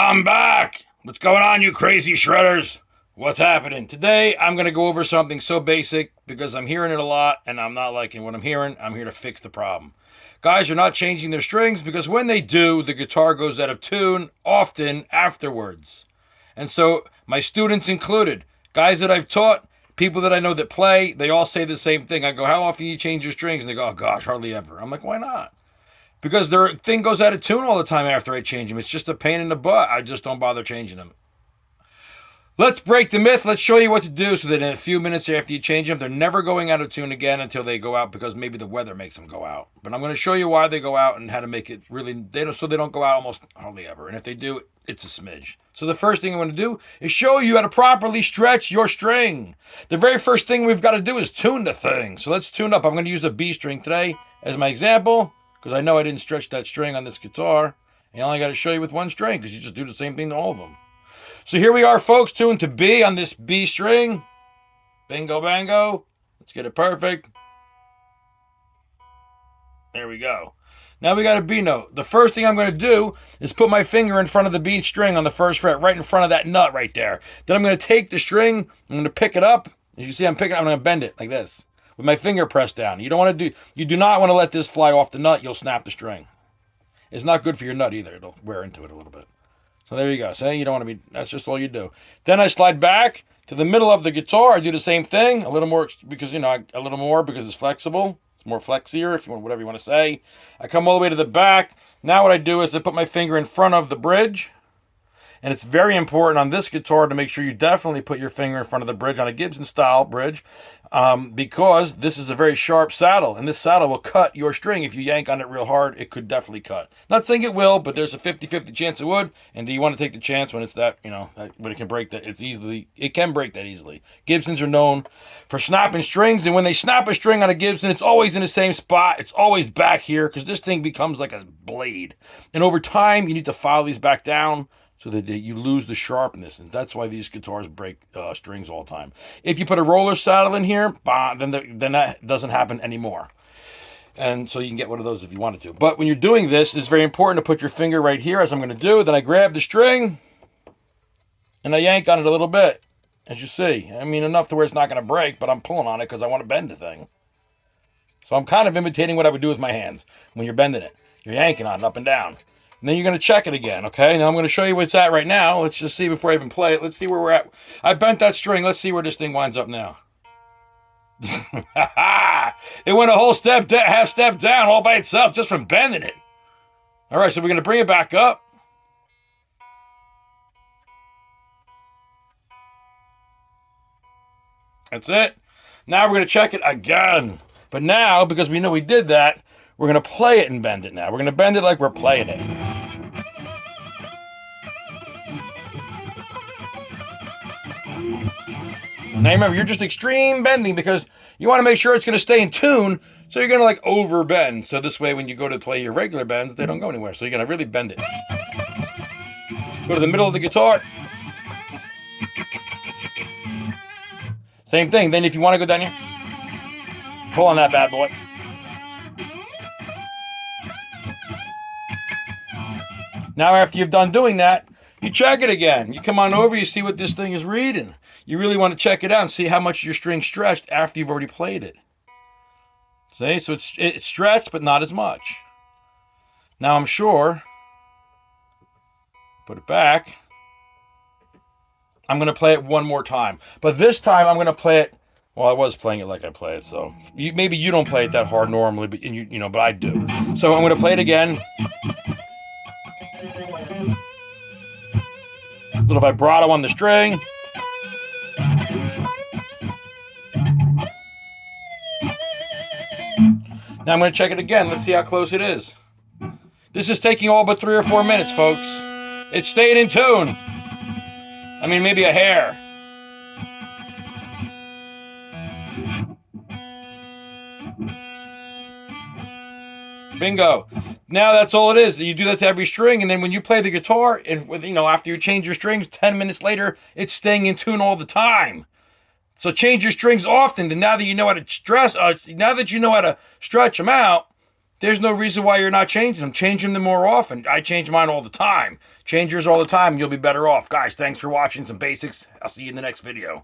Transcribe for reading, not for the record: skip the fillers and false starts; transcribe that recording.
I'm back! What's going on, you crazy shredders? What's happening? Today, I'm going to go over something so basic because I'm hearing it a lot and I'm not liking what I'm hearing. I'm here to fix the problem. Guys are not changing their strings because when they do, the guitar goes out of tune often afterwards. And so, my students included, guys that I've taught, people that I know that play, they all say the same thing. I go, how often do you change your strings? And they go, oh gosh, hardly ever. I'm like, why not? Because their thing goes out of tune all the time after I change them. It's just a pain in the butt. I just don't bother changing them. Let's break the myth. Let's show you what to do so that in a few minutes after you change them, they're never going out of tune again until they go out because maybe the weather makes them go out. But I'm going to show you why they go out and how to make it really, so they don't go out almost hardly ever. And if they do, it's a smidge. So the first thing I'm going to do is show you how to properly stretch your string. The very first thing we've got to do is tune the thing. So let's tune up. I'm going to use a B string today as my example because I know I didn't stretch that string on this guitar. And I only got to show you with one string because you just do the same thing to all of them. So here we are, folks, tuned to B on this B string. Bingo, bango. Let's get it perfect. There we go. Now we got a B note. The first thing I'm going to do is put my finger in front of the B string on the first fret, right in front of that nut right there. Then I'm going to take the string, I'm going to pick it up. As you see, I'm going to bend it like this with my finger pressed down. You do not want to let this fly off the nut. You'll snap the string. It's not good for your nut either. It'll wear into it a little bit. So there you go. So you don't want to be, that's just all you do. Then I slide back to the middle of the guitar. I do the same thing, a little more because, a little more because it's flexible. It's more flexier, if you want, whatever you want to say. I come all the way to the back. Now what I do is I put my finger in front of the bridge. And it's very important on this guitar to make sure you definitely put your finger in front of the bridge on a Gibson style bridge because this is a very sharp saddle and this saddle will cut your string. If you yank on it real hard, it could definitely cut. Not saying it will, but there's a 50-50 chance it would. And do you want to take the chance when it's that, when it can break that, it can break that easily. Gibsons are known for snapping strings, and when they snap a string on a Gibson, it's always in the same spot. It's always back here because this thing becomes like a blade. And over time, you need to file these back down so that you lose the sharpness, and that's why these guitars break strings all the time. If you put a roller saddle in here, then that doesn't happen anymore. And so you can get one of those if you wanted to. But when you're doing this, it's very important to put your finger right here, as I'm going to do. Then I grab the string, and I yank on it a little bit, as you see. I mean, enough to where it's not going to break, but I'm pulling on it because I want to bend the thing. So I'm kind of imitating what I would do with my hands when you're bending it. You're yanking on it up and down. And then you're going to check it again, okay? Now I'm going to show you where it's at right now. Let's just see before I even play it. Let's see where we're at. I bent that string. Let's see where this thing winds up now. It went a whole half step down all by itself just from bending it. All right, so we're going to bring it back up. That's it. Now we're going to check it again. But now, because we know we did that, we're going to play it and bend it now. We're going to bend it like we're playing it. Now remember, you're just extreme bending because you want to make sure it's going to stay in tune. So you're going to like over bend. So this way when you go to play your regular bends, they don't go anywhere. So you're going to really bend it. Go to the middle of the guitar. Same thing. Then if you want to go down here, pull on that bad boy. Now after you've done doing that, you check it again. You come on over, you see what this thing is reading. You really want to check it out and see how much your string stretched after you've already played it. See, so it's stretched, but not as much. Now I'm sure, put it back. I'm going to play it one more time. But this time I'm going to play it, well, I was playing it like I play it, so maybe you don't play it that hard normally, but but I do. So I'm going to play it again. A little vibrato on the string. Now I'm going to check it again. Let's see how close it is. This is taking all but 3 or 4 minutes, folks. It stayed in tune. I mean, maybe a hair. Bingo. Now that's all it is. You do that to every string, and then when you play the guitar, and after you change your strings, 10 minutes later, it's staying in tune all the time. So change your strings often. And now that you know how to stretch them out, there's no reason why you're not changing them. Change them more often. I change mine all the time. Change yours all the time and you'll be better off. Guys, thanks for watching some basics. I'll see you in the next video.